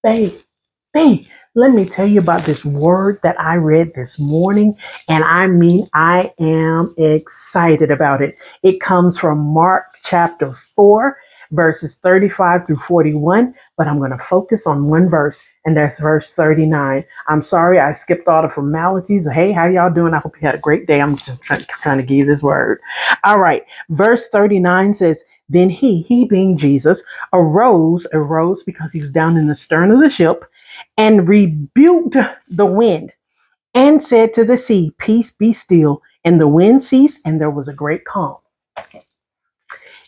Babe, let me tell you about this word that I read this morning. And I mean, I am excited about it. It comes from Mark chapter 4, verses 35 through 41. But I'm going to focus on one verse, and that's verse 39. I'm sorry, I skipped all the formalities. Hey, how y'all doing? I hope you had a great day. I'm just trying to give you this word. All right. Verse 39 says, then he being Jesus, arose because he was down in the stern of the ship and rebuked the wind and said to the sea, peace, be still. And the wind ceased and there was a great calm.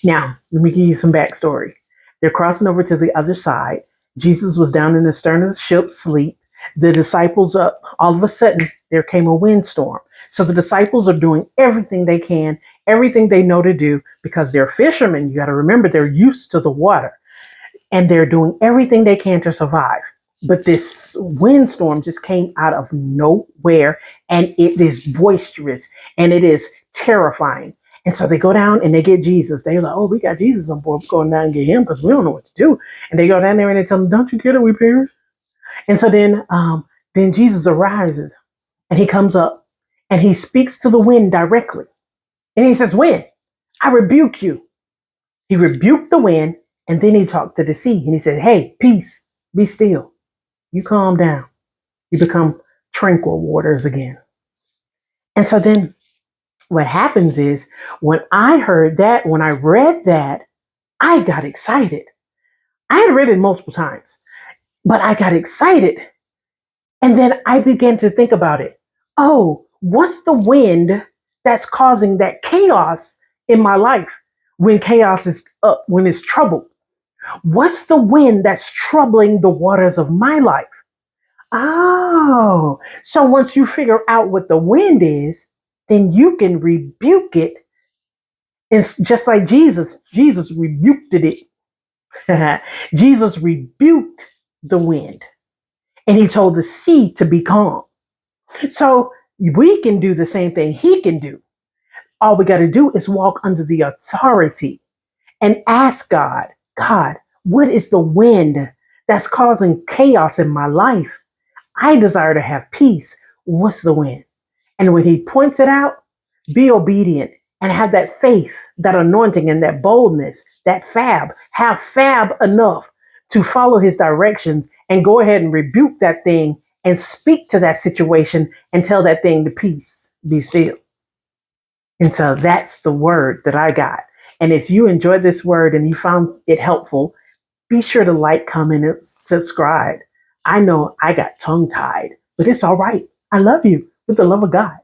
Now, let me give you some backstory. They're crossing over to the other side. Jesus was down in the stern of the ship, asleep. The disciples, all of a sudden, there came a windstorm. So the disciples are doing everything they can, everything they know to do, because they're fishermen. You got to remember, they're used to the water, and they're doing everything they can to survive. But this windstorm just came out of nowhere, and it is boisterous and it is terrifying. And so they go down and they get Jesus. They're like, oh, we got Jesus on board. We're going down and get him because we don't know what to do. And they go down there and they tell him, don't you get it? We perish. And so then Jesus arises and he comes up and he speaks to the wind directly. And he says, wind, I rebuke you. He rebuked the wind, and then he talked to the sea and he said, hey, peace, be still. You calm down. You become tranquil waters again. And so then what happens is when I heard that, when I read that, I got excited. I had read it multiple times, but I got excited. And then I began to think about it. Oh, what's the wind that's causing that chaos in my life when chaos is up, when it's troubled? What's the wind that's troubling the waters of my life? Oh, so once you figure out what the wind is, then you can rebuke it. It's just like Jesus rebuked it. Jesus rebuked the wind and he told the sea to be calm. So we can do the same thing he can do. All we got to do is walk under the authority and ask God, what is the wind that's causing chaos in my life? I desire to have peace. What's the wind? And when he points it out, be obedient and have that faith, that anointing, and that boldness, that F.A.B. Have F.A.B. enough to follow his directions and go ahead and rebuke that thing and speak to that situation and tell that thing to peace, be still. And so that's the word that I got. And if you enjoyed this word and you found it helpful, be sure to like, comment, and subscribe. I know I got tongue tied, but it's all right. I love you with the love of God.